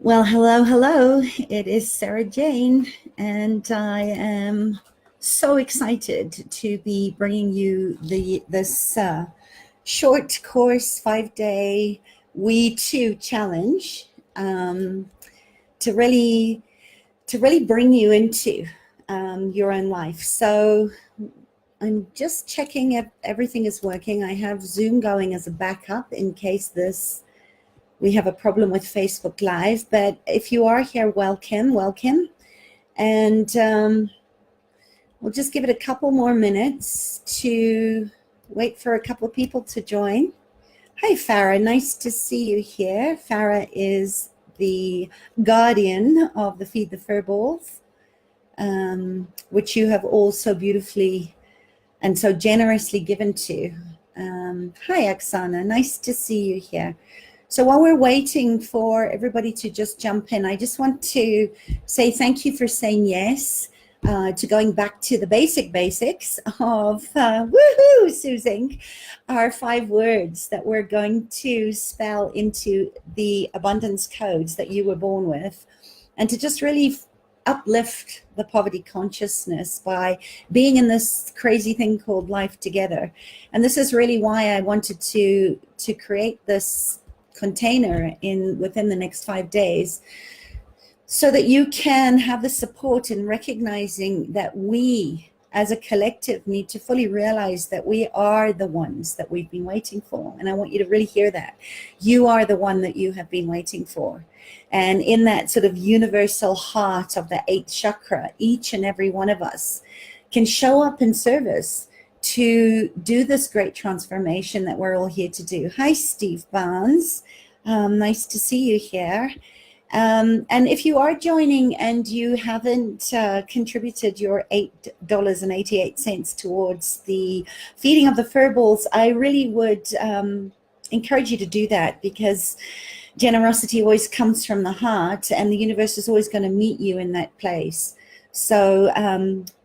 Well, hello, hello. It is Sarah Jane, and I am so excited to be bringing you this short course, 5-day We Too challenge um, to really bring you into your own life. So I'm just checking if everything is working. I have Zoom going as a backup in case we have a problem with Facebook Live, but if you are here, welcome, welcome. And we'll just give it a couple more minutes to wait for a couple of people to join. Hi, Farah, nice to see you here. Farah is the guardian of the Feed the Furballs, which you have all so beautifully and so generously given to. Hi, Oksana, nice to see you here. So while we're waiting for everybody to just jump in, I just want to say thank you for saying yes to going back to the basics of, woohoo, Susan, our 5 words that we're going to spell into the abundance codes that you were born with, and to just really uplift the poverty consciousness by being in this crazy thing called life together. And this is really why I wanted to create this container within the next 5 days, so that you can have the support in recognizing that we as a collective need to fully realize that we are the ones that we've been waiting for. And I want you to really hear that. You are the one that you have been waiting for. And in that sort of universal heart of the 8th chakra, each and every one of us can show up in service to do this great transformation that we're all here to do. Hi, Steve Barnes. Nice to see you here. And if you are joining and you haven't contributed your $8.88 towards the feeding of the furballs, I really would encourage you to do that, because generosity always comes from the heart, and the universe is always going to meet you in that place. So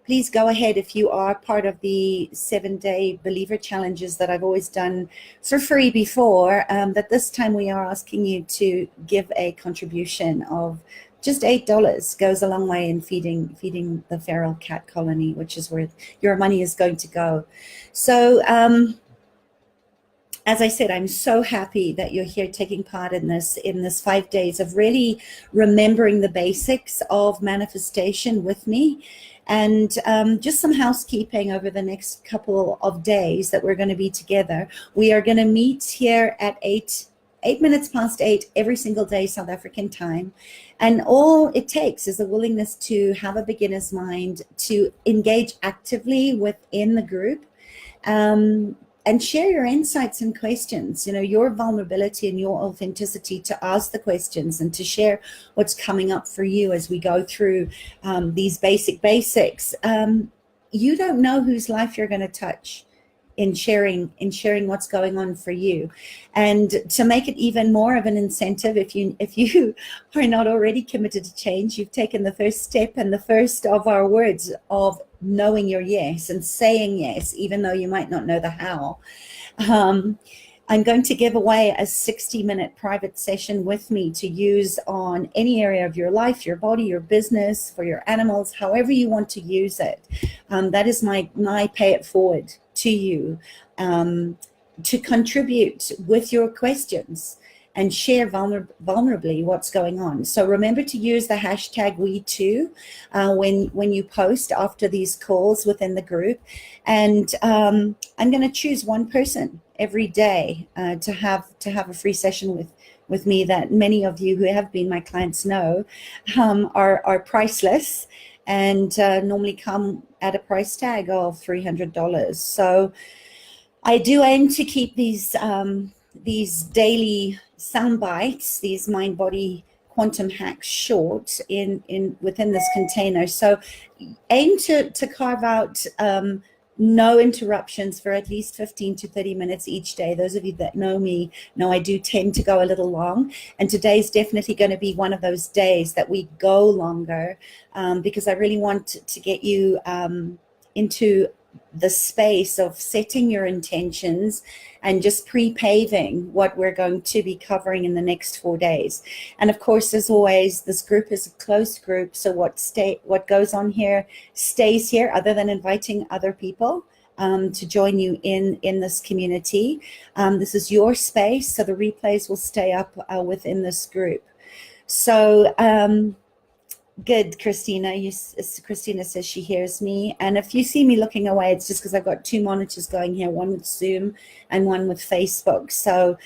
please go ahead, if you are part of the 7-day believer challenges that I've always done for free before, that this time we are asking you to give a contribution of just $8. Goes a long way in feeding the feral cat colony, which is where your money is going to go. So as I said, I'm so happy that you're here taking part in this 5 days of really remembering the basics of manifestation with me. And just some housekeeping over the next couple of days that we're going to be together. We are going to meet here at 8 minutes past 8 every single day, South African time. And all it takes is a willingness to have a beginner's mind, to engage actively within the group, and share your insights and questions, your vulnerability and your authenticity to ask the questions and to share what's coming up for you as we go through these basics. You don't know whose life you're going to touch in sharing what's going on for you. And to make it even more of an incentive, if you are not already committed to change, you've taken the first step, and the first of our words of knowing your yes and saying yes, even though you might not know the how. I'm going to give away a 60-minute private session with me to use on any area of your life, your body, your business, for your animals, however you want to use it. That is my pay it forward to you, to contribute with your questions and share vulnerably what's going on. So remember to use the hashtag #WeToo when you post after these calls within the group. And I'm going to choose one person every day to have a free session with me, that many of you who have been my clients know are priceless, and normally come at a price tag of $300. So I do aim to keep these daily sound bites, these mind body quantum hacks, short within this container. So aim to carve out no interruptions for at least 15 to 30 minutes each day. Those of you that know me know I do tend to go a little long, and today's definitely going to be one of those days that we go longer, because I really want to get you into the space of setting your intentions and just pre-paving what we're going to be covering in the next 4 days. And of course, as always, this group is a closed group, so what goes on here stays here, other than inviting other people to join you in this community. This is your space, so the replays will stay up within this group. So good, Christina. Christina says she hears me. And if you see me looking away, it's just because I've got 2 monitors going here, one with Zoom and one with Facebook. So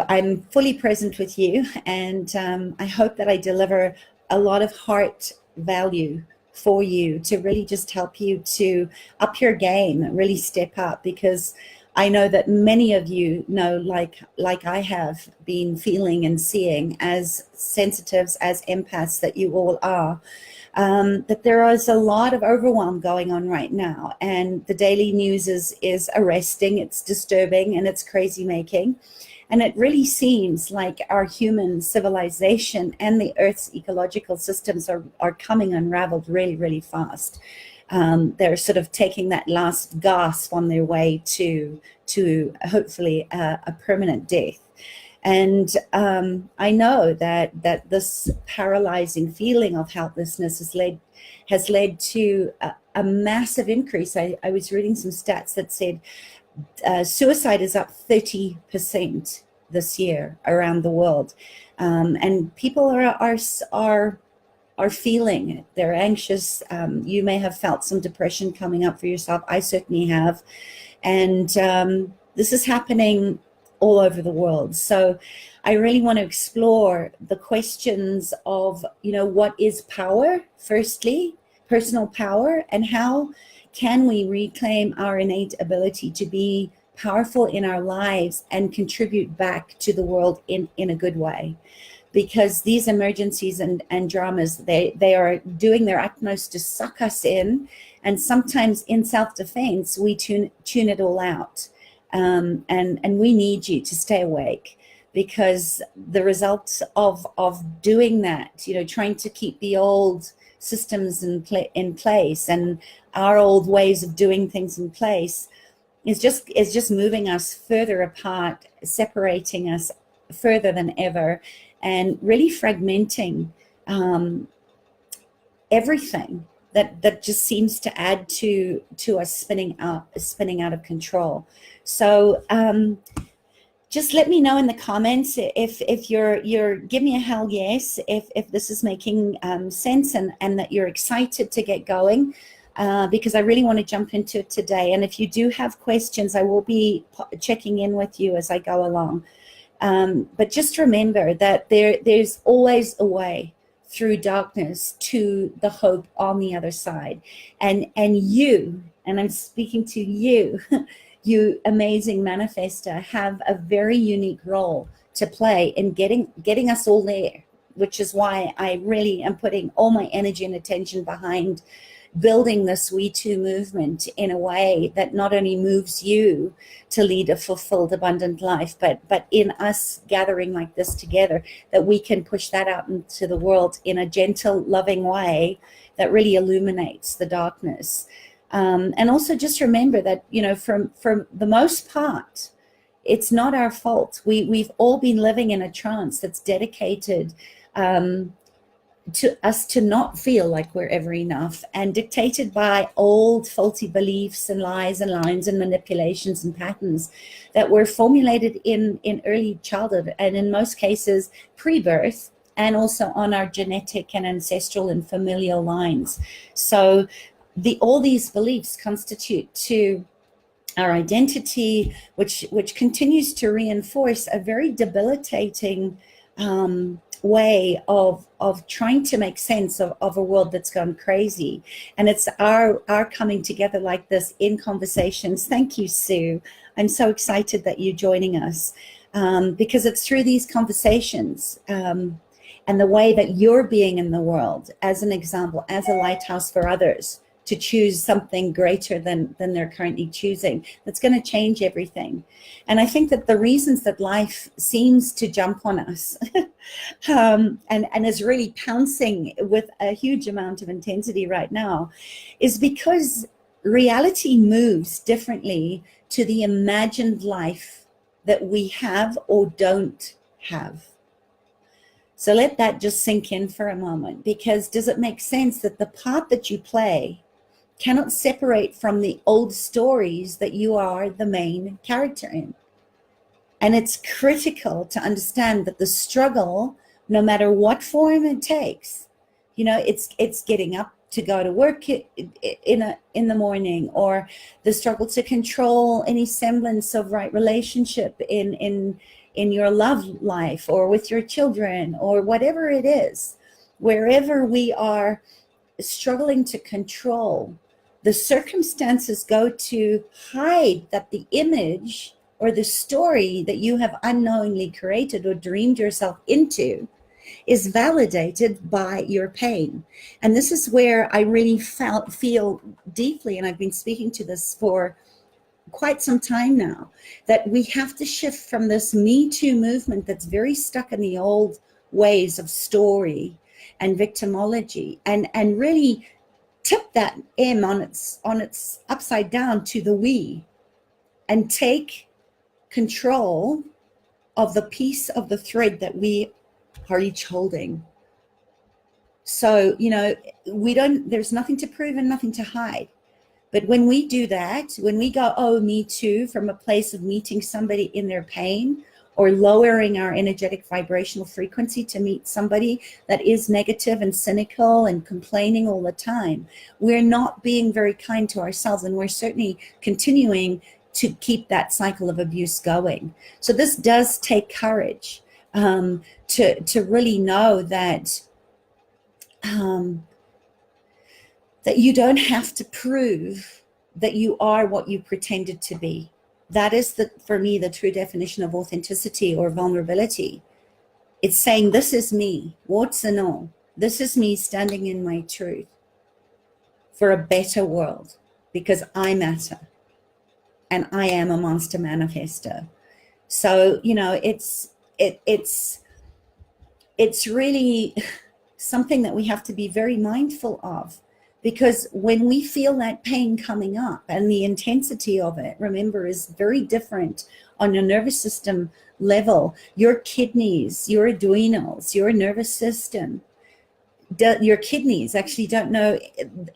I'm fully present with you, and I hope that I deliver a lot of heart value for you to really just help you to up your game, really step up, because I know that many of you know, like I have been feeling and seeing, as sensitives, as empaths that you all are, that there is a lot of overwhelm going on right now. And the daily news is arresting, it's disturbing, and it's crazy making. And it really seems like our human civilization and the Earth's ecological systems are coming unraveled really, really fast. They're sort of taking that last gasp on their way to hopefully a permanent death. And I know that this paralyzing feeling of helplessness has led to a massive increase. I was reading some stats that said suicide is up 30% this year around the world, and people are feeling it. They're anxious. You may have felt some depression coming up for yourself. I certainly have. And this is happening all over the world. So I really want to explore the questions of, what is power, firstly, personal power, and how can we reclaim our innate ability to be powerful in our lives and contribute back to the world in a good way. Because these emergencies and dramas, they are doing their utmost to suck us in, and sometimes in self-defense we tune it all out, and we need you to stay awake, because the results of doing that, trying to keep the old systems in place and our old ways of doing things in place is just moving us further apart, separating us further than ever, and really fragmenting everything that just seems to add to us spinning out of control. So just let me know in the comments if you're give me a hell yes if this is making sense and that you're excited to get going, because I really want to jump into it today. And if you do have questions, I will be checking in with you as I go along. But just remember that there's always a way through darkness to the hope on the other side. And I'm speaking to you, you amazing manifester, have a very unique role to play in getting us all there, which is why I really am putting all my energy and attention behind building this We Too movement in a way that not only moves you to lead a fulfilled, abundant life, but in us gathering like this together, that we can push that out into the world in a gentle, loving way that really illuminates the darkness. And also just remember that, from the most part, it's not our fault. We've all been living in a trance that's dedicated to us to not feel like we're ever enough, and dictated by old faulty beliefs and lies and lines and manipulations and patterns that were formulated in early childhood, and in most cases pre-birth, and also on our genetic and ancestral and familial lines. So all these beliefs constitute to our identity, which continues to reinforce a very debilitating way of trying to make sense of a world that's gone crazy. And it's our coming together like this in conversations. Thank you, Sue. I'm so excited that you're joining us, because it's through these conversations and the way that you're being in the world as an example, as a lighthouse for others, to choose something greater than they're currently choosing, that's going to change everything. And I think that the reasons that life seems to jump on us and is really pouncing with a huge amount of intensity right now, is because reality moves differently to the imagined life that we have or don't have. So let that just sink in for a moment, because does it make sense that the part that you play cannot separate from the old stories that you are the main character in? And it's critical to understand that the struggle, no matter what form it takes, it's getting up to go to work in the morning, or the struggle to control any semblance of right relationship in your love life, or with your children, or whatever it is. Wherever we are struggling to control, the circumstances go to hide that the image or the story that you have unknowingly created or dreamed yourself into is validated by your pain. And this is where I really feel deeply, and I've been speaking to this for quite some time now, that we have to shift from this Me Too movement that's very stuck in the old ways of story and victimology, and really tip that M on its upside down to the we, and take control of the piece of the thread that we are each holding. So, there's nothing to prove and nothing to hide. But when we do that, when we go, oh, me too, from a place of meeting somebody in their pain, or lowering our energetic vibrational frequency to meet somebody that is negative and cynical and complaining all the time, we're not being very kind to ourselves, and we're certainly continuing to keep that cycle of abuse going. So this does take courage, to really know that that you don't have to prove that you are what you pretended to be. That is, for me, the true definition of authenticity or vulnerability. It's saying, this is me, warts and all. This is me standing in my truth for a better world, because I matter and I am a master manifester. So, it's really something that we have to be very mindful of. Because when we feel that pain coming up, and the intensity of it, remember, is very different on a nervous system level. Your kidneys, your adrenals, your nervous system, your kidneys actually don't know.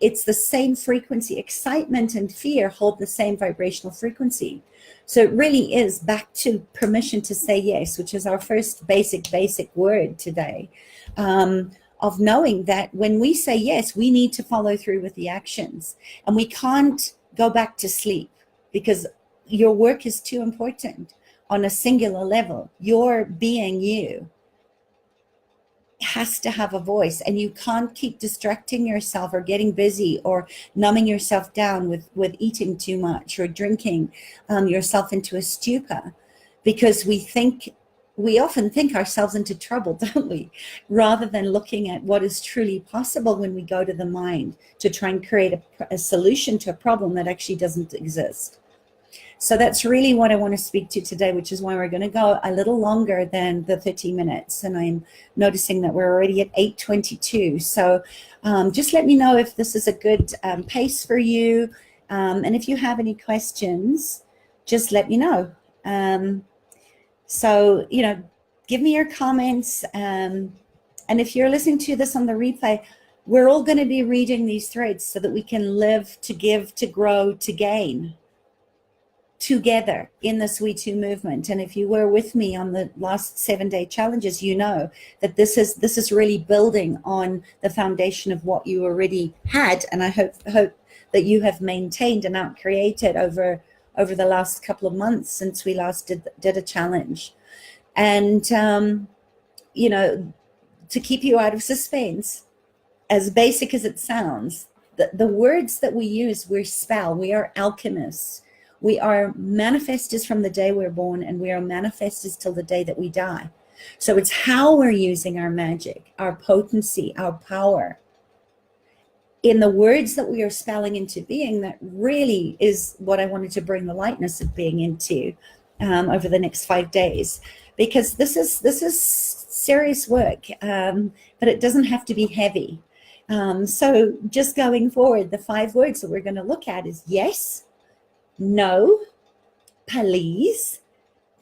It's the same frequency. Excitement and fear hold the same vibrational frequency. So it really is back to permission to say yes, which is our first basic word today. Of knowing that when we say yes, we need to follow through with the actions, and we can't go back to sleep, because your work is too important on a singular level. Your being you has to have a voice, and you can't keep distracting yourself or getting busy or numbing yourself down with eating too much or drinking yourself into a stupor, because we often think ourselves into trouble, don't we? Rather than looking at what is truly possible when we go to the mind to try and create a solution to a problem that actually doesn't exist. So that's really what I want to speak to today, which is why we're going to go a little longer than the 30 minutes. And I'm noticing that we're already at 8:22. So just let me know if this is a good pace for you. And if you have any questions, just let me know. So, give me your comments. And if you're listening to this on the replay, we're all going to be reading these threads so that we can live, to give, to grow, to gain together in this We Too movement. And if you were with me on the last 7-day challenges, you know that this is really building on the foundation of what you already had. And I hope that you have maintained and out-created over the last couple of months since we last did a challenge. And, to keep you out of suspense, as basic as it sounds, the words that we use, we spell, we are alchemists. We are manifestors from the day we're born, and we are manifestors till the day that we die. So it's how we're using our magic, our potency, our power, in the words that we are spelling into being, that really is what I wanted to bring the lightness of being into over the next 5 days, because this is serious work, but it doesn't have to be heavy. So just going forward, the 5 words that we're going to look at is yes, no, please,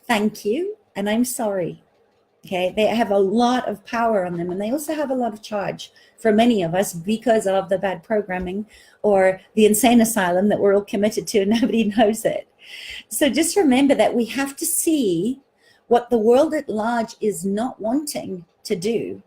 thank you, and I'm sorry. Okay, they have a lot of power on them, and they also have a lot of charge for many of us because of the bad programming or the insane asylum that we're all committed to and nobody knows it. So just remember that we have to see what the world at large is not wanting to do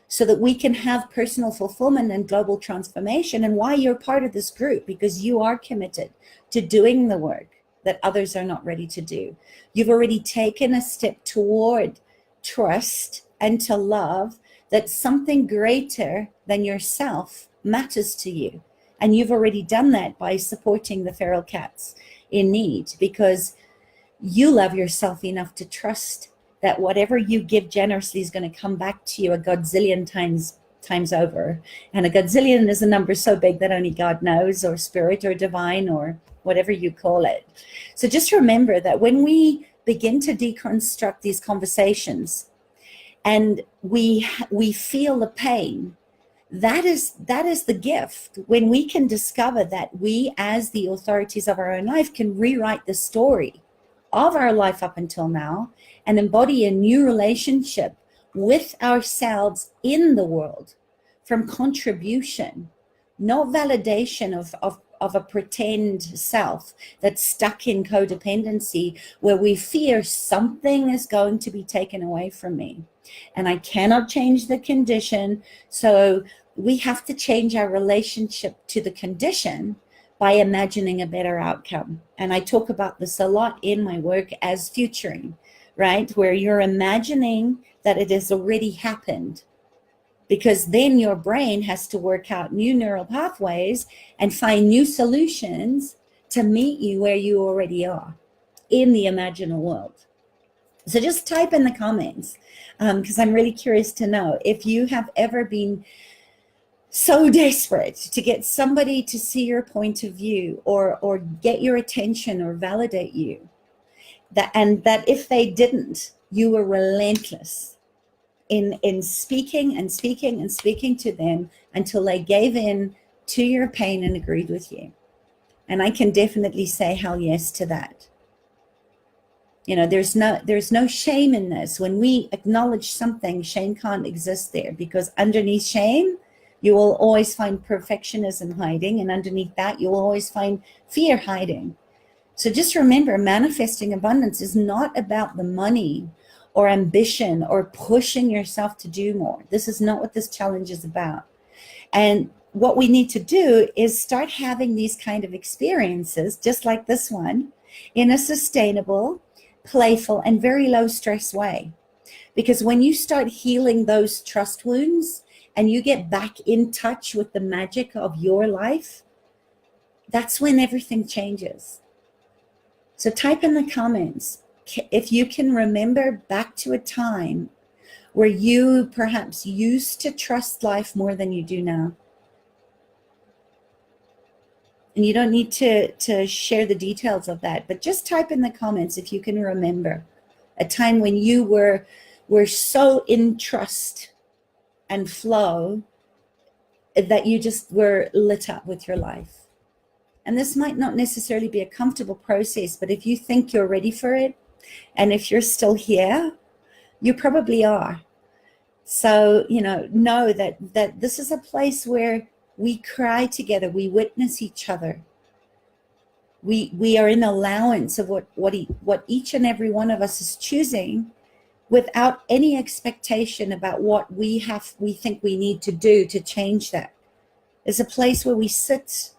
so that we can have personal fulfillment and global transformation, and why you're part of this group, because you are committed to doing the work that others are not ready to do. You've already taken a step toward trust and to love that something greater than yourself matters to you. And you've already done that by supporting the feral cats in need, because you love yourself enough to trust that whatever you give generously is going to come back to you a godzillion times over. And a godzillion is a number so big that only God knows, or spirit, or divine, or whatever you call it. So just remember that when we begin to deconstruct these conversations and we feel the pain, that is the gift. When we can discover that we, as the authorities of our own life, can rewrite the story of our life up until now and embody a new relationship with ourselves in the world, from contribution, not validation of a pretend self that's stuck in codependency, where we fear something is going to be taken away from me and I cannot change the condition. So we have to change our relationship to the condition by imagining a better outcome. And I talk about this a lot in my work as futuring, right? Where you're imagining that it has already happened, because then your brain has to work out new neural pathways and find new solutions to meet you where you already are in the imaginal world. So just type in the comments, because I'm really curious to know if you have ever been so desperate to get somebody to see your point of view, or get your attention, or validate you, that if they didn't, you were relentless in speaking and speaking and speaking to them until they gave in to your pain and agreed with you. And I can definitely say hell yes to that. You know, there's no shame in this. When we acknowledge something, shame can't exist there, because underneath shame, you will always find perfectionism hiding, and underneath that, you will always find fear hiding. So just remember, manifesting abundance is not about the money or ambition or pushing yourself to do more. This is not what this challenge is about. And what we need to do is start having these kind of experiences, just like this one, in a sustainable, playful, and very low stress way. Because when you start healing those trust wounds and you get back in touch with the magic of your life, that's when everything changes. So type in the comments if you can remember back to a time where you perhaps used to trust life more than you do now. And you don't need to share the details of that, but just type in the comments if you can remember a time when you were so in trust and flow that you just were lit up with your life. And this might not necessarily be a comfortable process, but if you think you're ready for it, and if you're still here, you probably are. So, know that this is a place where we cry together, we witness each other. We are in allowance of what each and every one of us is choosing, without any expectation about what we think we need to do to change that. It's a place where we sit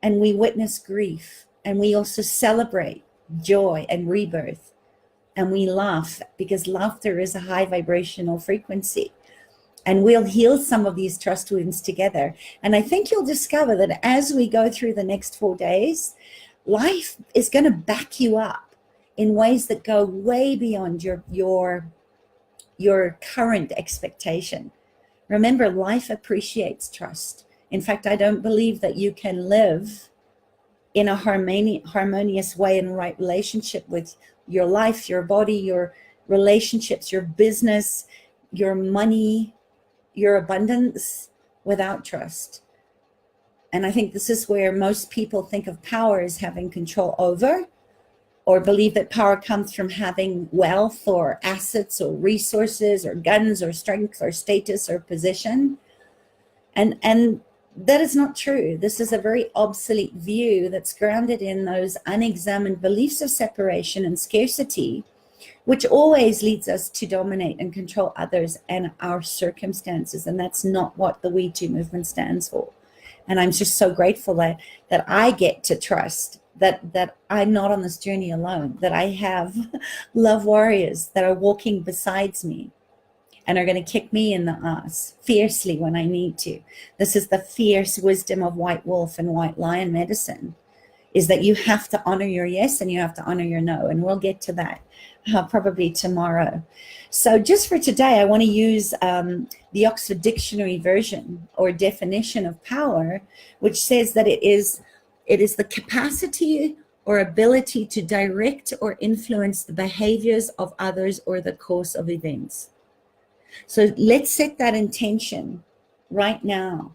and we witness grief, and we also celebrate joy and rebirth, and we laugh, because laughter is a high vibrational frequency, and we'll heal some of these trust wounds together. And I think you'll discover that as we go through the next 4 days, life is going to back you up in ways that go way beyond your current expectation. Remember, life appreciates trust. In fact, I don't believe that you can live in a harmonious way, in the right relationship with your life, your body, your relationships, your business, your money, your abundance without trust. And I think this is where most people think of power as having control over, or believe that power comes from having wealth or assets or resources or guns or strength or status or position. And that is not true. This is a very obsolete view that's grounded in those unexamined beliefs of separation and scarcity, which always leads us to dominate and control others and our circumstances. And that's not what the We Too movement stands for. And I'm just so grateful that I get to trust that I'm not on this journey alone, that I have love warriors that are walking besides me and are going to kick me in the ass fiercely when I need to. This is the fierce wisdom of white wolf and white lion medicine, is that you have to honor your yes and you have to honor your no. And we'll get to that probably tomorrow. So just for today, I want to use the Oxford Dictionary version or definition of power, which says that it is the capacity or ability to direct or influence the behaviors of others or the course of events. So let's set that intention right now,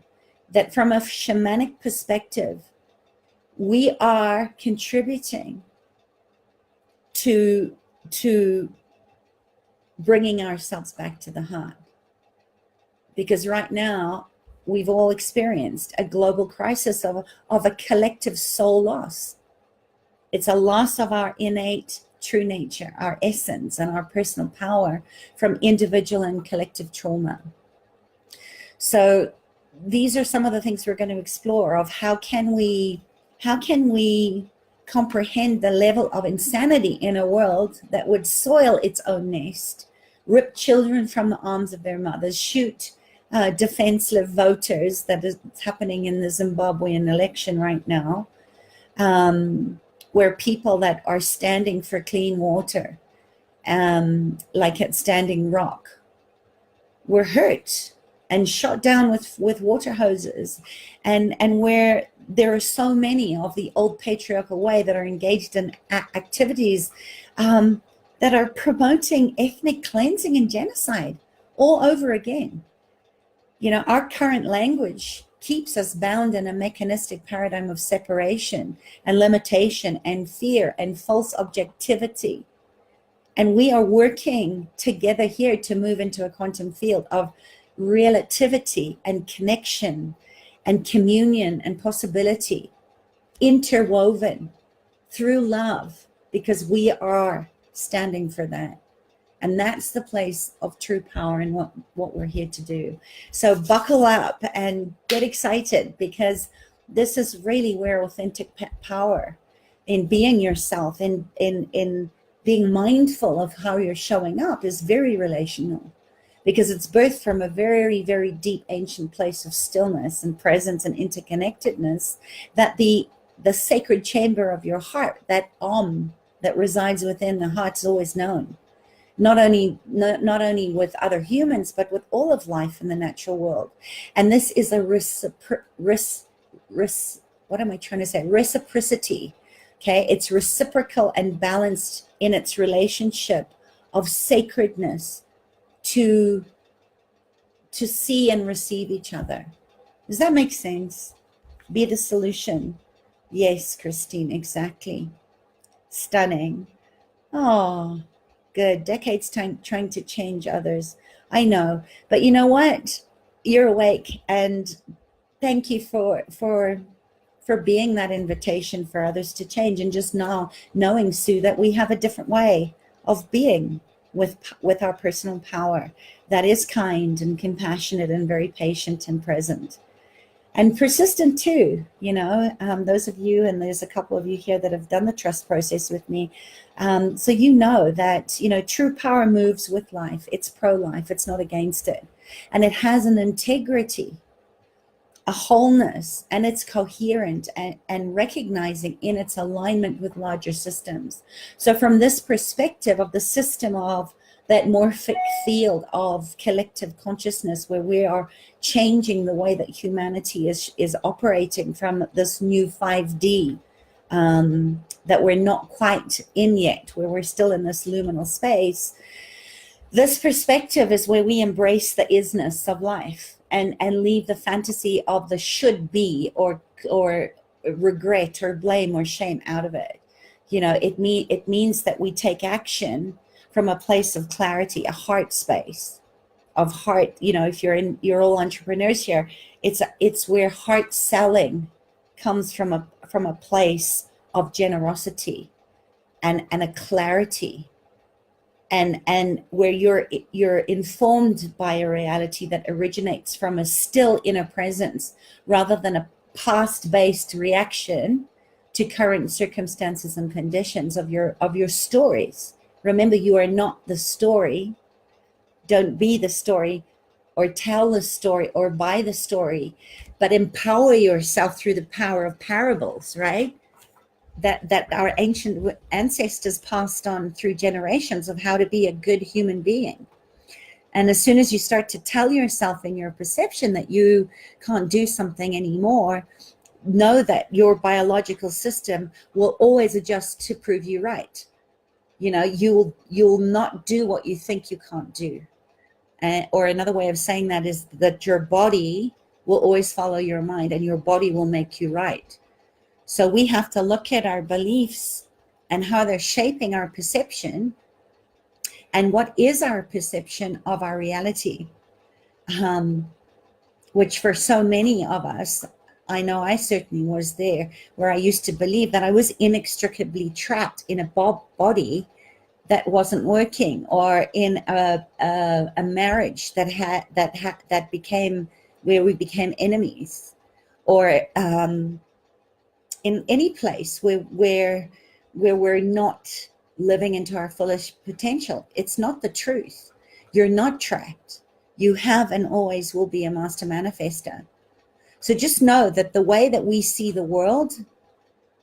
that from a shamanic perspective, we are contributing to bringing ourselves back to the heart. Because right now, we've all experienced a global crisis of a collective soul loss. It's a loss of our innate true nature, our essence, and our personal power from individual and collective trauma. So these are some of the things we're going to explore of how can we comprehend the level of insanity in a world that would soil its own nest, rip children from the arms of their mothers, shoot defenseless voters, that is happening in the Zimbabwean election right now, where people that are standing for clean water, like at Standing Rock, were hurt and shot down with water hoses, and where there are so many of the old patriarchal way that are engaged in activities that are promoting ethnic cleansing and genocide all over again. You know, our current language keeps us bound in a mechanistic paradigm of separation and limitation and fear and false objectivity. And we are working together here to move into a quantum field of relativity and connection and communion and possibility, interwoven through love, because we are standing for that. And that's the place of true power and what we're here to do. So buckle up and get excited, because this is really where authentic power in being yourself, in being mindful of how you're showing up, is very relational, because it's birthed from a very, very deep ancient place of stillness and presence and interconnectedness, that the sacred chamber of your heart, that that resides within the heart, is always known. Not only with other humans, but with all of life in the natural world. And this is a reciprocity. Okay, it's reciprocal and balanced in its relationship of sacredness to see and receive each other. Does that make sense? Be the solution. Yes, Christine, exactly. Stunning. Oh, good. Decades trying to change others. I know, but you know what? You're awake, and thank you for being that invitation for others to change, and just now knowing, Sue, that we have a different way of being with our personal power that is kind and compassionate and very patient and present and persistent too. You know, those of you, and there's a couple of you here that have done the trust process with me, so you know that, you know, true power moves with life. It's pro-life. It's not against it, and it has an integrity, a wholeness, and it's coherent and recognizing in its alignment with larger systems. So from this perspective of the system of that morphic field of collective consciousness, where we are changing the way that humanity is operating from this new 5D that we're not quite in yet, where we're still in this luminal space. This perspective is where we embrace the isness of life and leave the fantasy of the should be or regret or blame or shame out of it. You know, it means that we take action from a place of clarity, a heart space of heart. You know, if you're all entrepreneurs here, it's where heart selling comes from a place of generosity and a clarity, and where you're informed by a reality that originates from a still inner presence rather than a past-based reaction to current circumstances and conditions of your stories. Remember, you are not the story. Don't be the story or tell the story or buy the story, but empower yourself through the power of parables, right? That our ancient ancestors passed on through generations of how to be a good human being. And as soon as you start to tell yourself in your perception that you can't do something anymore, know that your biological system will always adjust to prove you right. You know, you'll not do what you think you can't do. Or another way of saying that is that your body will always follow your mind, and your body will make you right. So we have to look at our beliefs and how they're shaping our perception, and what is our perception of our reality, which for so many of us, I know I certainly was there, where I used to believe that I was inextricably trapped in a body that wasn't working, or in a marriage that became, where we became enemies, or in any place where we're not living into our fullest potential. It's not the truth. You're not trapped. You have and always will be a master manifester. So just know that the way that we see the world,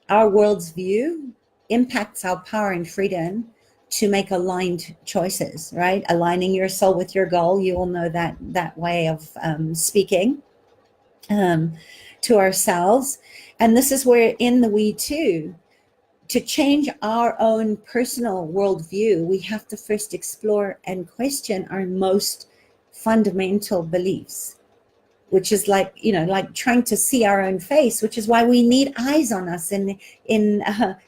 our world's view, impacts our power and freedom to make aligned choices, right? Aligning your soul with your goal. You all know that way of speaking to ourselves. And this is where in the We Too, to change our own personal worldview, we have to first explore and question our most fundamental beliefs, which is like trying to see our own face, which is why we need eyes on us in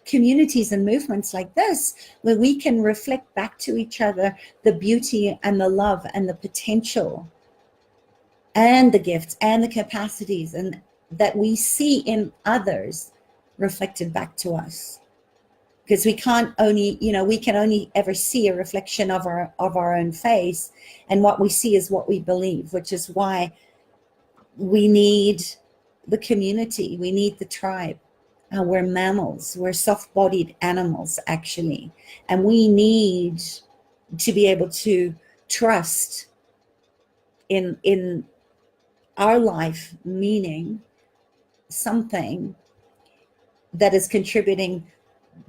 communities and movements like this, where we can reflect back to each other the beauty and the love and the potential and the gifts and the capacities and that we see in others reflected back to us. Because we can only ever see a reflection of our own face, and what we see is what we believe, which is why we need the community, we need the tribe. We're mammals, we're soft-bodied animals actually, and we need to be able to trust in our life meaning something that is contributing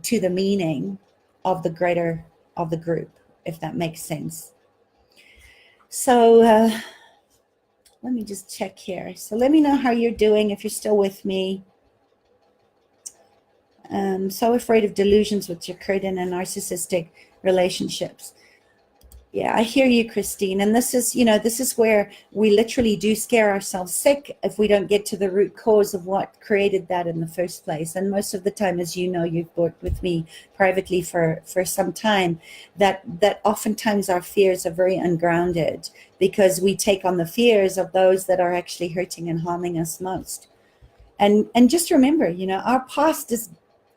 to the meaning of the greater of the group, if that makes sense. So let me just check here. So let me know how you're doing, if you're still with me. So afraid of delusions with your current and narcissistic relationships. Yeah, I hear you, Christine. And this is where we literally do scare ourselves sick if we don't get to the root cause of what created that in the first place. And most of the time, as you know, you've worked with me privately for some time, that oftentimes our fears are very ungrounded, because we take on the fears of those that are actually hurting and harming us most. And just remember, our past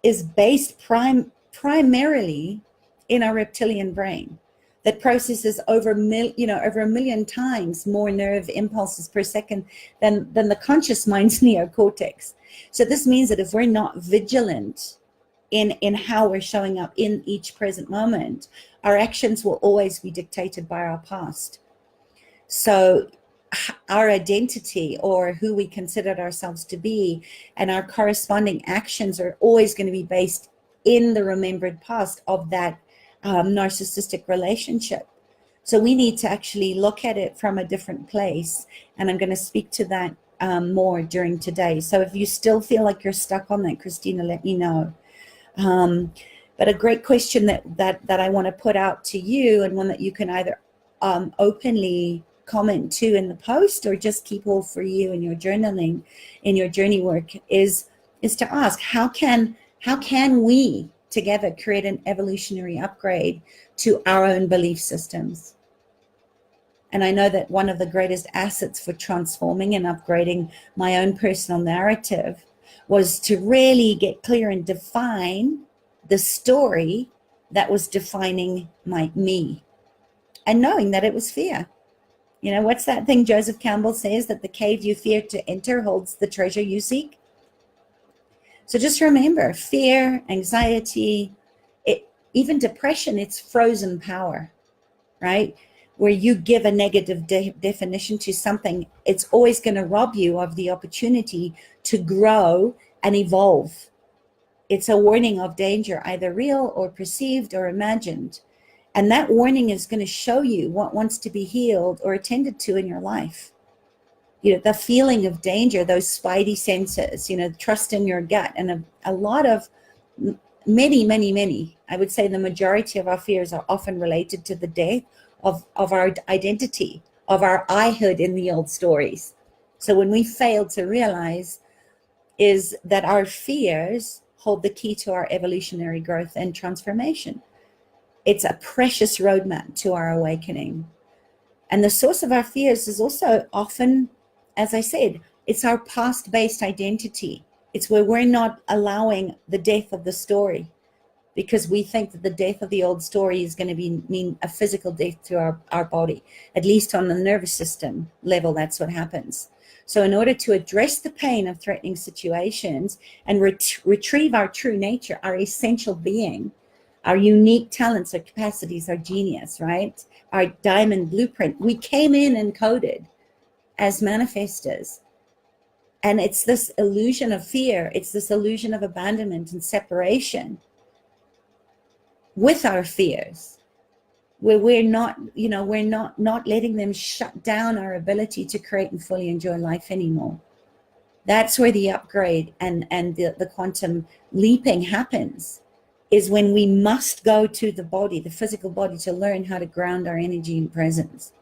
is based primarily in our reptilian brain, that processes over a million times more nerve impulses per second than the conscious mind's neocortex. So this means that if we're not vigilant in how we're showing up in each present moment, our actions will always be dictated by our past. So our identity, or who we considered ourselves to be, and our corresponding actions are always going to be based in the remembered past of that narcissistic relationship. So we need to actually look at it from a different place, and I'm going to speak to that more during today. So if you still feel like you're stuck on that, Christina, let me know. But a great question that I want to put out to you, and one that you can either openly comment to in the post or just keep all for you in your journaling, in your journey work, is to ask, how can we together create an evolutionary upgrade to our own belief systems? And I know that one of the greatest assets for transforming and upgrading my own personal narrative was to really get clear and define the story that was defining me, and knowing that it was fear. You know, what's that thing Joseph Campbell says, that the cave you fear to enter holds the treasure you seek? So just remember, fear, anxiety, even depression, it's frozen power, right? Where you give a negative definition to something, it's always going to rob you of the opportunity to grow and evolve. It's a warning of danger, either real or perceived or imagined. And that warning is going to show you what wants to be healed or attended to in your life. You know, the feeling of danger, those spidey senses, you know, trust in your gut. And a lot of, many, I would say the majority of our fears are often related to the death of our identity, of our I-hood in the old stories. So when we fail to realize is that our fears hold the key to our evolutionary growth and transformation. It's a precious roadmap to our awakening. And the source of our fears is also often, as I said, it's our past-based identity. It's where we're not allowing the death of the story, because we think that the death of the old story is going to mean a physical death to our body. At least on the nervous system level, that's what happens. So in order to address the pain of threatening situations and retrieve our true nature, our essential being, our unique talents, our capacities, our genius, right? Our diamond blueprint, we came in encoded as manifestors. And it's this illusion of fear. It's this illusion of abandonment and separation with our fears, where we're not letting them shut down our ability to create and fully enjoy life anymore. That's where the upgrade and the quantum leaping happens, is when we must go to the body, the physical body, to learn how to ground our energy in presence.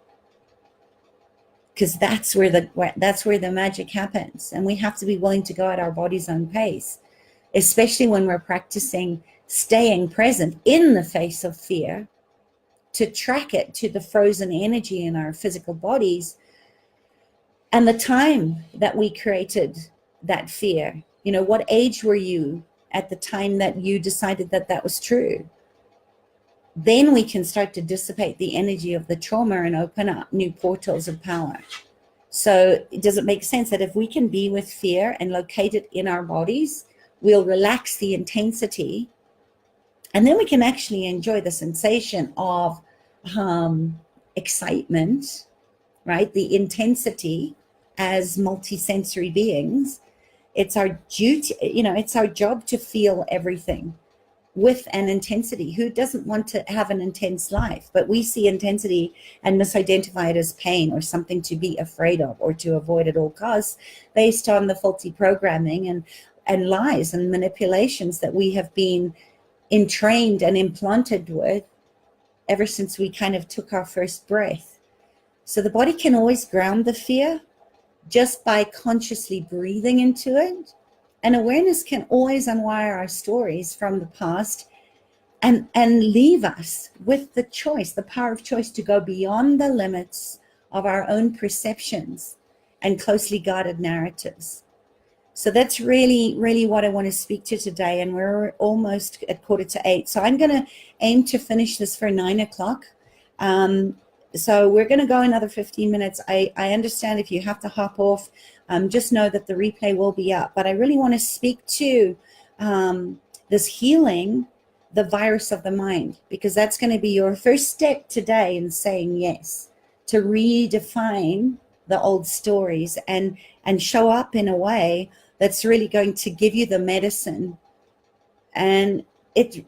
Because that's where the magic happens. And we have to be willing to go at our body's own pace, especially when we're practicing staying present in the face of fear, to track it to the frozen energy in our physical bodies and the time that we created that fear. You know, what age were you at the time that you decided that that was true? Then we can start to dissipate the energy of the trauma and open up new portals of power. So does it make sense that if we can be with fear and locate it in our bodies, we'll relax the intensity, and then we can actually enjoy the sensation of excitement, right? The intensity as multisensory beings. It's our duty, it's our job to feel everything with an intensity. Who doesn't want to have an intense life? But we see intensity and misidentify it as pain or something to be afraid of or to avoid at all costs, based on the faulty programming and lies and manipulations that we have been entrained and implanted with ever since we kind of took our first breath. So the body can always ground the fear just by consciously breathing into it. And awareness can always unwire our stories from the past and leave us with the choice, the power of choice, to go beyond the limits of our own perceptions and closely guarded narratives. So that's really, really what I want to speak to today. And we're almost at 7:45. So I'm going to aim to finish this for 9 o'clock. So we're going to go another 15 minutes. I understand if you have to hop off, just know that the replay will be up. But I really want to speak to this healing, the virus of the mind, because that's going to be your first step today in saying yes, to redefine the old stories and show up in a way that's really going to give you the medicine. And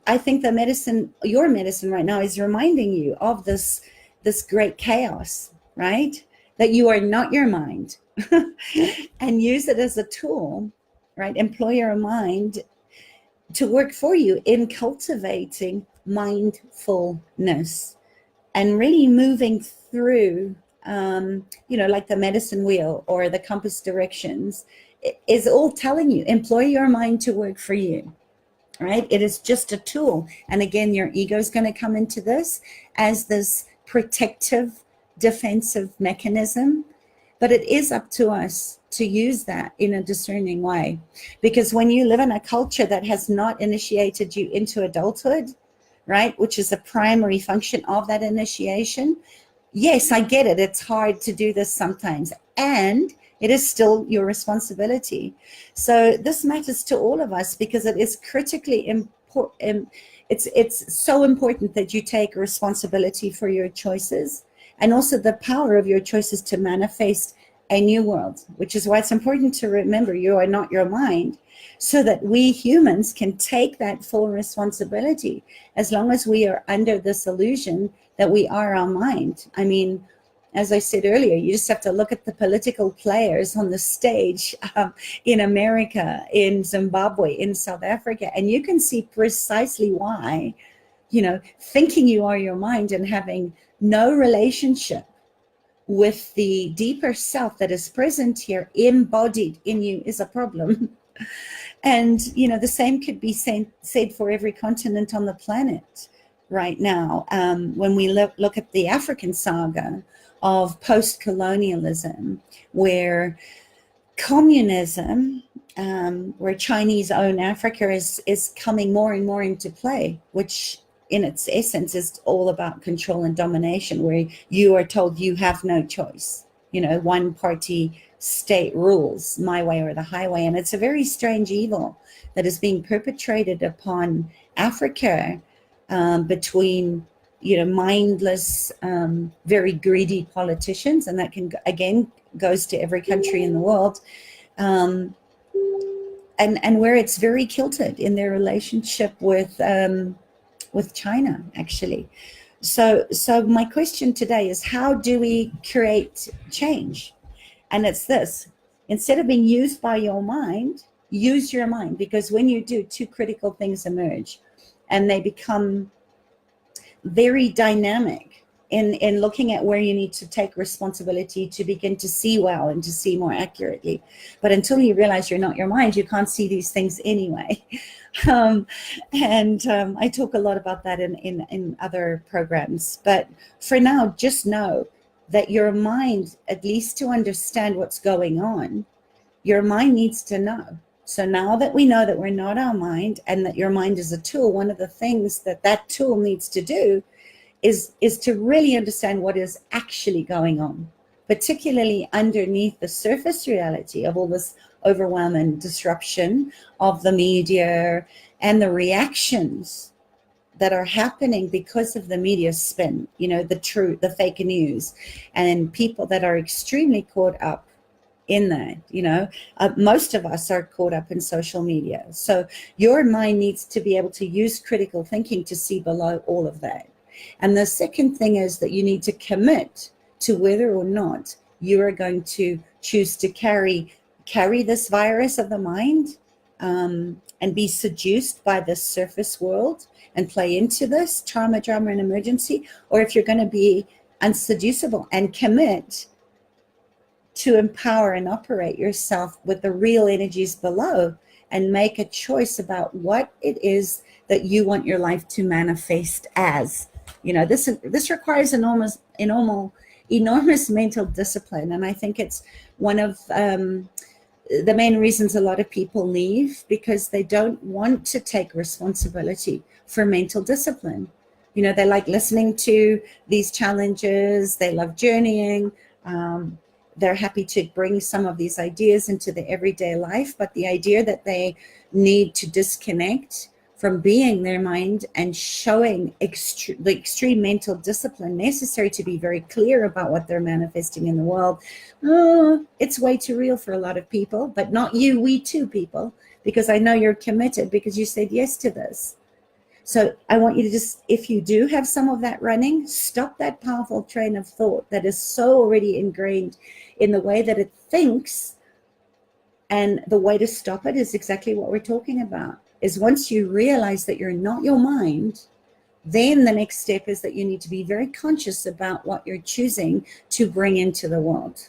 I think the medicine, your medicine right now, is reminding you of this great chaos, right? That you are not your mind. and use it as a tool, right? Employ your mind to work for you in cultivating mindfulness and really moving through, like the medicine wheel or the compass directions is all telling you, employ your mind to work for you, right? It is just a tool. And again, your ego is going to come into this as this protective, defensive mechanism. But it is up to us to use that in a discerning way. Because when you live in a culture that has not initiated you into adulthood, right, which is a primary function of that initiation, yes, I get it. It's hard to do this sometimes. And it is still your responsibility. So this matters to all of us because it is critically important. It's so important that you take responsibility for your choices and also the power of your choices to manifest a new world, which is why it's important to remember you are not your mind, so that we humans can take that full responsibility as long as we are under this illusion that we are our mind. I mean, as I said earlier, you just have to look at the political players on the stage in America, in Zimbabwe, in South Africa, and you can see precisely why, thinking you are your mind and having no relationship with the deeper self that is present here, embodied in you, is a problem. And, the same could be said for every continent on the planet right now. When we look at the African saga of post-colonialism, where communism, where Chinese own Africa is coming more and more into play, which in its essence is all about control and domination, where you are told you have no choice. One party state rules, my way or the highway. And it's a very strange evil that is being perpetrated upon Africa between, mindless, very greedy politicians. And that can, again, goes to every country in the world. And where it's very kilted in their relationship with China, actually. So my question today is, how do we create change? And it's this: instead of being used by your mind, use your mind, because when you do, two critical things emerge, and they become very dynamic in looking at where you need to take responsibility to begin to see well and to see more accurately. But until you realize you're not your mind, you can't see these things anyway. I talk a lot about that in other programs. But for now, just know that your mind, at least to understand what's going on, your mind needs to know. So now that we know that we're not our mind and that your mind is a tool, one of the things that tool needs to do is to really understand what is actually going on, particularly underneath the surface reality of all this overwhelm and disruption of the media and the reactions that are happening because of the media spin, the fake news, and people that are extremely caught up in that. Most of us are caught up in social media. So your mind needs to be able to use critical thinking to see below all of that. And the second thing is that you need to commit to whether or not you are going to choose to carry this virus of the mind and be seduced by this surface world and play into this trauma, drama, and emergency, or if you're going to be unseducible and commit to empower and operate yourself with the real energies below and make a choice about what it is that you want your life to manifest as. This requires enormous mental discipline. And I think it's one of the main reasons a lot of people leave, because they don't want to take responsibility for mental discipline. They like listening to these challenges. They love journeying. They're happy to bring some of these ideas into their everyday life. But the idea that they need to disconnect from being their mind and showing the extreme mental discipline necessary to be very clear about what they're manifesting in the world, it's way too real for a lot of people, but not you, we too, people, because I know you're committed because you said yes to this. So I want you to just, if you do have some of that running, stop that powerful train of thought that is so already ingrained in the way that it thinks. And the way to stop it is exactly what we're talking about, is once you realize that you're not your mind, then the next step is that you need to be very conscious about what you're choosing to bring into the world.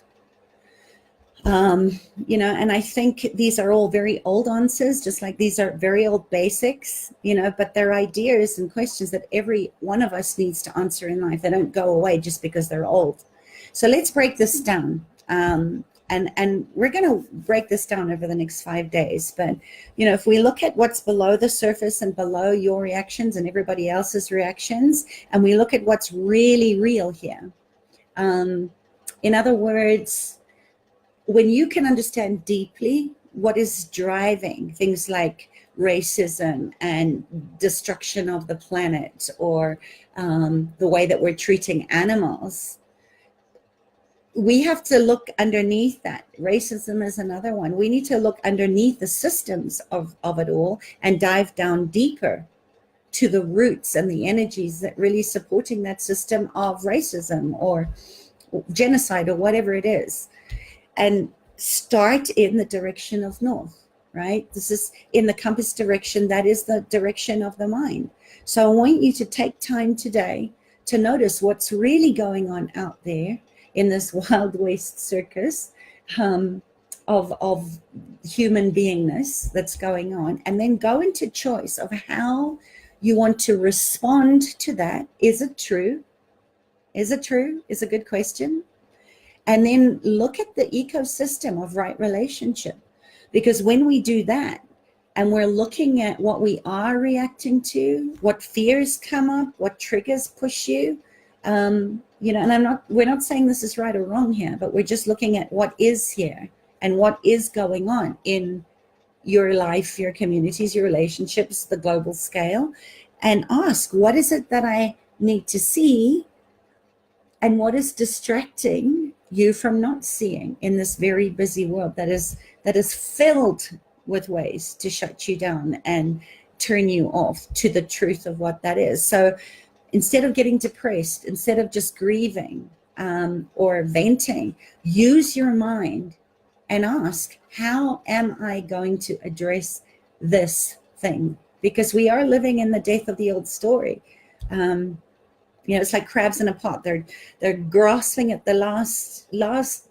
And I think these are all very old answers, just like these are very old basics, but they're ideas and questions that every one of us needs to answer in life. They don't go away just because they're old. So let's break this down. And we're going to break this down over the next 5 days. But, if we look at what's below the surface and below your reactions and everybody else's reactions, and we look at what's really real here, in other words, when you can understand deeply what is driving things like racism and destruction of the planet, or the way that we're treating animals, we have to look underneath that. Racism is another one. We need to look underneath the systems of it all and dive down deeper to the roots and the energies that really supporting that system of racism or genocide or whatever it is. And start in the direction of north, right? This is in the compass direction. That is the direction of the mind. So I want you to take time today to notice what's really going on out there in this wild west circus of human beingness that's going on, and then go into choice of how you want to respond to that. Is it true? Is it true? Is a good question. And then look at the ecosystem of right relationship. Because when we do that, and we're looking at what we are reacting to, what fears come up, what triggers push you, and we're not saying this is right or wrong here, but we're just looking at what is here and what is going on in your life, your communities, your relationships, the global scale, and ask, what is it that I need to see, and what is distracting you from not seeing in this very busy world that is filled with ways to shut you down and turn you off to the truth of what that is. So instead of getting depressed, instead of just grieving or venting, use your mind and ask, how am I going to address this thing? Because we are living in the death of the old story. It's like crabs in a pot. They're grasping at the last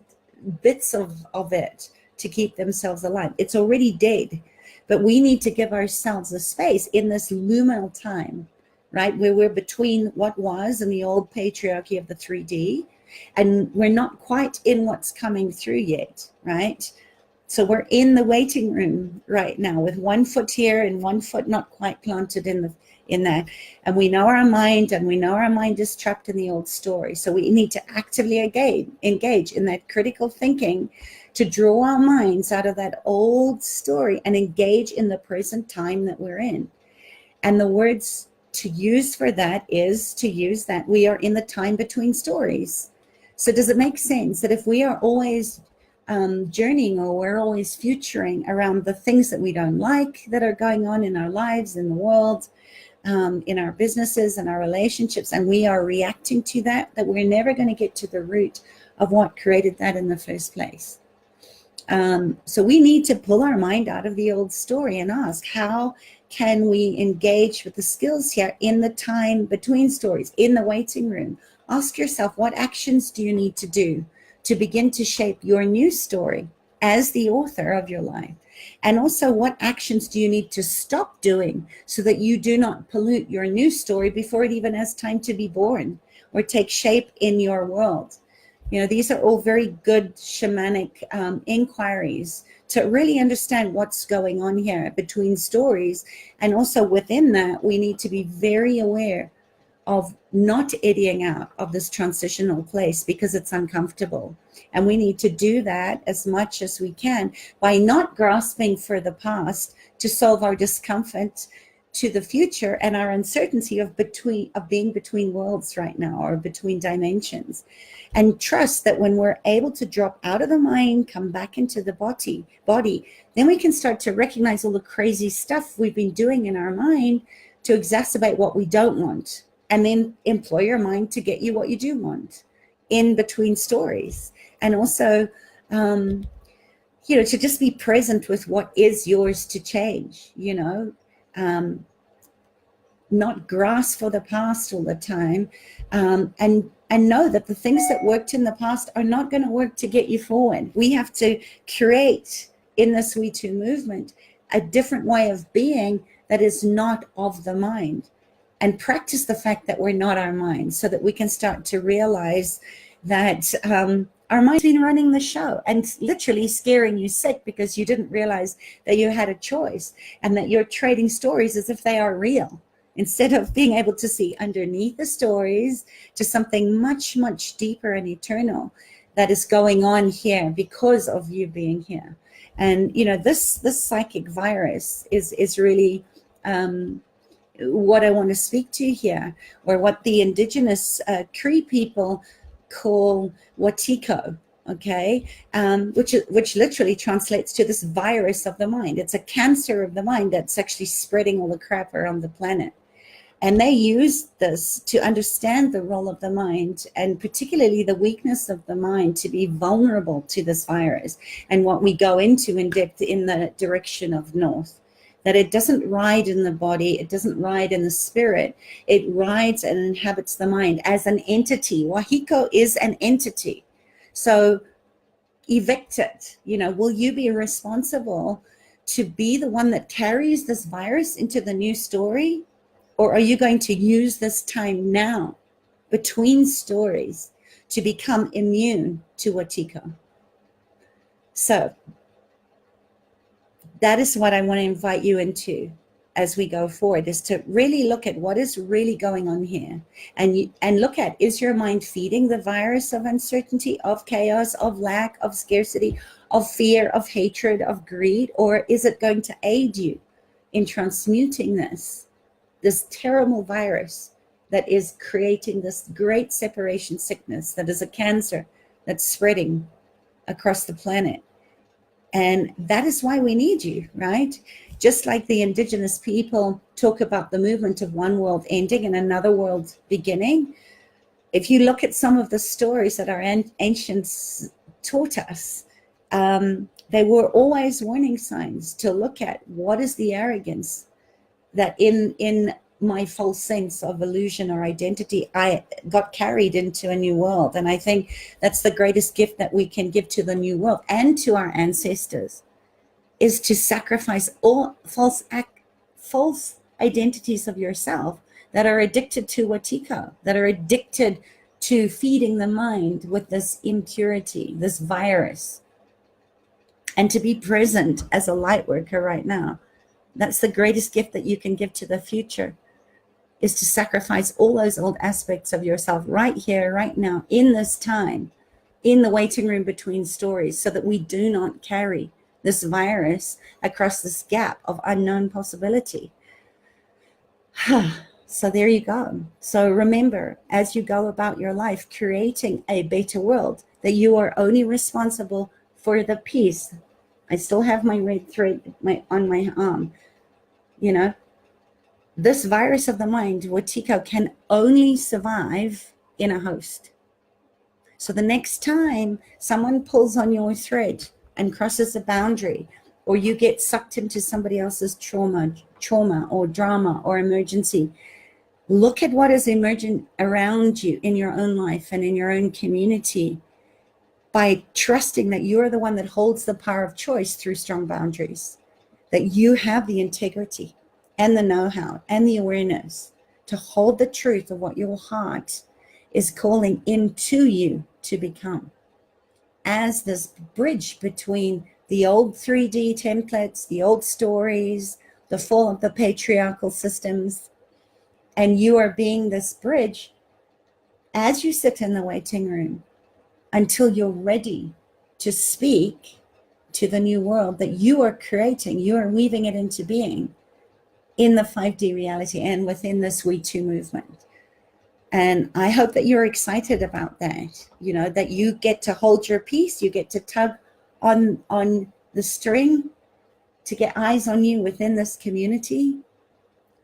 bits of it to keep themselves alive. It's already dead, but we need to give ourselves a space in this luminal time, right? Where we're between what was and the old patriarchy of the 3D, and we're not quite in what's coming through yet, right? So we're in the waiting room right now with one foot here and one foot not quite planted in that. And we know our mind, and we know our mind is trapped in the old story. So we need to actively engage in that critical thinking to draw our minds out of that old story and engage in the present time that we're in. And the words to use for that is to use that we are in the time between stories. So does it make sense that if we are always journeying, or we're always futuring around the things that we don't like that are going on in our lives, in the world, in our businesses and our relationships, and we are reacting to that we're never going to get to the root of what created that in the first place. So we need to pull our mind out of the old story and ask, how can we engage with the skills here in the time between stories, in the waiting room? Ask yourself, what actions do you need to do to begin to shape your new story as the author of your life? And also, what actions do you need to stop doing so that you do not pollute your new story before it even has time to be born or take shape in your world? These are all very good shamanic inquiries to really understand what's going on here between stories. And also within that, we need to be very aware of not eddying out of this transitional place because it's uncomfortable. And we need to do that as much as we can by not grasping for the past to solve our discomfort to the future and our uncertainty of being between worlds right now, or between dimensions. And trust that when we're able to drop out of the mind, come back into the body, then we can start to recognize all the crazy stuff we've been doing in our mind to exacerbate what we don't want, and then employ your mind to get you what you do want in between stories. And also, to just be present with what is yours to change, not grasp for the past all the time, and know that the things that worked in the past are not going to work to get you forward. We have to create in this We Too movement a different way of being that is not of the mind, and practice the fact that we're not our mind, so that we can start to realize that our mind's been running the show and literally scaring you sick because you didn't realize that you had a choice, and that you're trading stories as if they are real, instead of being able to see underneath the stories to something much, much deeper and eternal that is going on here because of you being here. And, this psychic virus is really what I want to speak to here, or what the indigenous Cree people call wateekvo, okay, which literally translates to this virus of the mind. It's a cancer of the mind that's actually spreading all the crap around the planet. And they use this to understand the role of the mind, and particularly the weakness of the mind, to be vulnerable to this virus. And what we go into in depth in the direction of north, that it doesn't ride in the body, it doesn't ride in the spirit, it rides and inhabits the mind as an entity. Wateekvo is an entity. So evict it. Will you be responsible to be the one that carries this virus into the new story? Or are you going to use this time now between stories to become immune to wateekvo? So that is what I want to invite you into as we go forward, is to really look at what is really going on here, and look at, is your mind feeding the virus of uncertainty, of chaos, of lack, of scarcity, of fear, of hatred, of greed, or is it going to aid you in transmuting this terrible virus that is creating this great separation sickness that is a cancer that's spreading across the planet? And that is why we need you, right? Just like the indigenous people talk about the movement of one world ending and another world beginning. If you look at some of the stories that our ancients taught us, they were always warning signs to look at, what is the arrogance that in my false sense of illusion or identity, I got carried into a new world. And I think that's the greatest gift that we can give to the new world and to our ancestors, is to sacrifice all false identities of yourself that are addicted to wateekvo, that are addicted to feeding the mind with this impurity, this virus, and to be present as a light worker right now. That's the greatest gift that you can give to the future, is to sacrifice all those old aspects of yourself right here, right now, in this time, in the waiting room between stories, so that we do not carry this virus across this gap of unknown possibility. So there you go. So remember, as you go about your life creating a better world, that you are only responsible for the peace. I still have my red thread on my arm. This virus of the mind, wateekvo, can only survive in a host. So the next time someone pulls on your thread and crosses a boundary, or you get sucked into somebody else's trauma or drama or emergency, look at what is emerging around you in your own life and in your own community, by trusting that you're the one that holds the power of choice through strong boundaries, that you have the integrity and the know-how and the awareness to hold the truth of what your heart is calling into you to become, as this bridge between the old 3D templates, the old stories, the fall of the patriarchal systems, and you are being this bridge as you sit in the waiting room until you're ready to speak to the new world that you are creating. You are weaving it into being in the 5D reality and within this We Too movement. And I hope that you're excited about that, that you get to hold your peace, you get to tug on the string to get eyes on you within this community,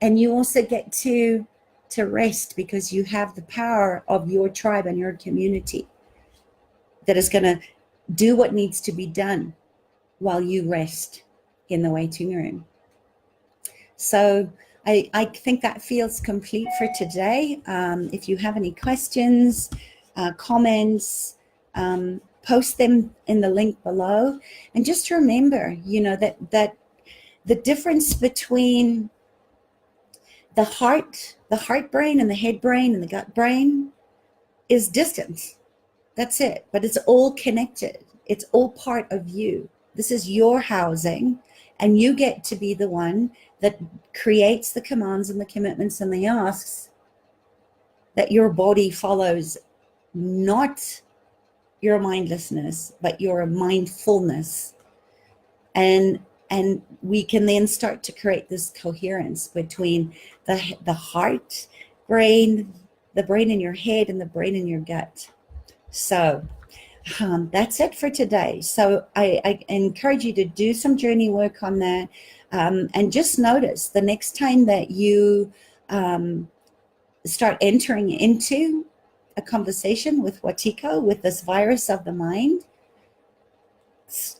And you also get to rest, because you have the power of your tribe and your community that is going to do what needs to be done while you rest in the waiting room. So I think that feels complete for today. If you have any questions, comments, post them in the link below. And just remember, that the difference between the heart brain and the head brain and the gut brain is distance. That's it. But it's all connected. It's all part of you. This is your housing, and you get to be the one that creates the commands and the commitments and the asks that your body follows, not your mindlessness, but your mindfulness. And we can then start to create this coherence between the heart brain, the brain in your head, and the brain in your gut. So that's it for today. So I encourage you to do some journey work on that, and just notice the next time that you start entering into a conversation with wateekvo, with this virus of the mind,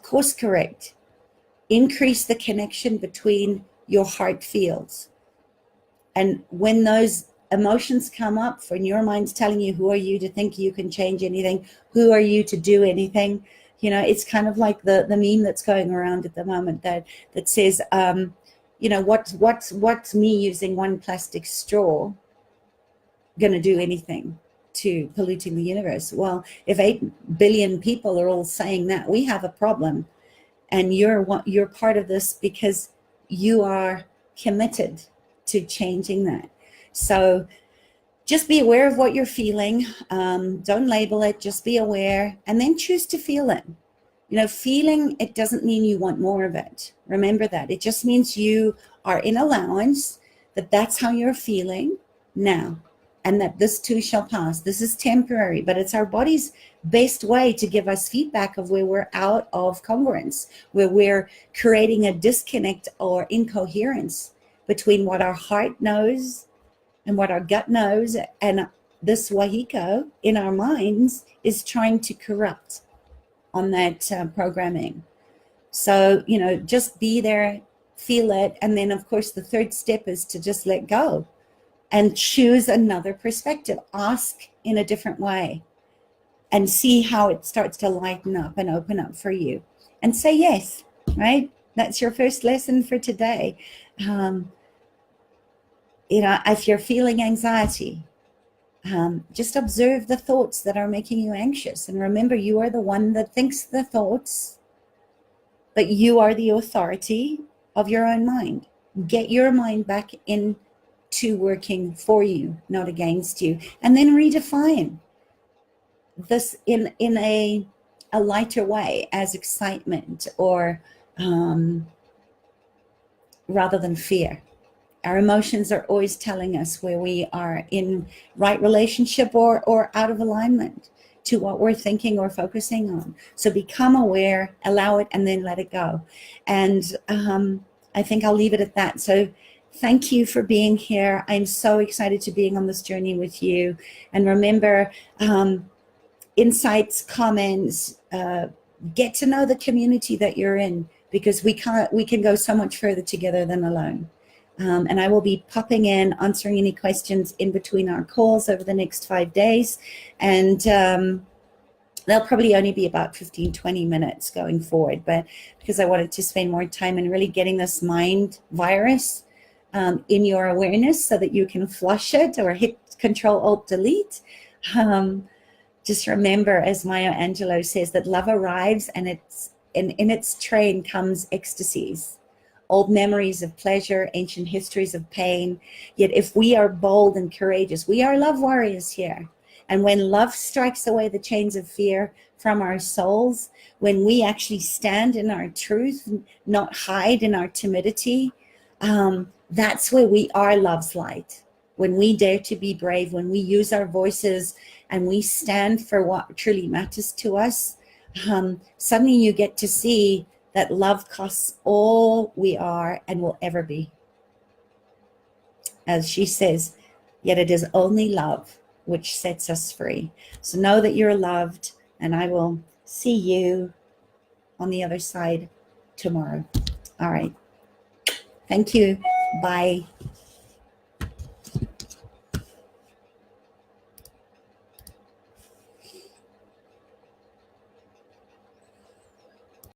course correct. Increase the connection between your heart fields. And when those emotions come up, when your mind's telling you, who are you to think you can change anything? Who are you to do anything? It's kind of like the meme that's going around at the moment that says, what's me using one plastic straw going to do anything to polluting the universe? Well, if 8 billion people are all saying that, we have a problem. And you're part of this because you are committed to changing that. So just be aware of what you're feeling. Don't label it, just be aware, and then choose to feel it. Feeling, it doesn't mean you want more of it. Remember that. It just means you are in allowance, that's how you're feeling now, and that this too shall pass. This is temporary, but it's our body's best way to give us feedback of where we're out of congruence, where we're creating a disconnect or incoherence between what our heart knows and what our gut knows, and this wateekvo in our minds is trying to corrupt on that programming. So, just be there, feel it, and then of course the third step is to just let go and choose another perspective. Ask in a different way and see how it starts to lighten up and open up for you, and say yes, right? That's your first lesson for today. If you're feeling anxiety, just observe the thoughts that are making you anxious. And remember, you are the one that thinks the thoughts, but you are the authority of your own mind. Get your mind back into working for you, not against you. And then redefine this in a lighter way, as excitement, or rather than fear. Our emotions are always telling us where we are in right relationship or out of alignment to what we're thinking or focusing on. So become aware, allow it, and then let it go. And I think I'll leave it at that. So thank you for being here. I'm so excited to being on this journey with you. And remember, insights, comments, get to know the community that you're in, because we can go so much further together than alone. And I will be popping in, answering any questions in between our calls over the next 5 days. And they'll probably only be about 15, 20 minutes going forward, but because I wanted to spend more time in really getting this mind virus in your awareness so that you can flush it or hit Control-Alt-Delete. Just remember, as Maya Angelou says, that love arrives and in its train comes ecstasies. Old memories of pleasure, ancient histories of pain. Yet if we are bold and courageous, we are love warriors here. And when love strikes away the chains of fear from our souls, when we actually stand in our truth, not hide in our timidity, that's where we are love's light. When we dare to be brave, when we use our voices and we stand for what truly matters to us, suddenly you get to see that love costs all we are and will ever be. as she says, yet it is only love which sets us free. So know that you're loved, and I will see you on the other side tomorrow. All right. Thank you. Bye.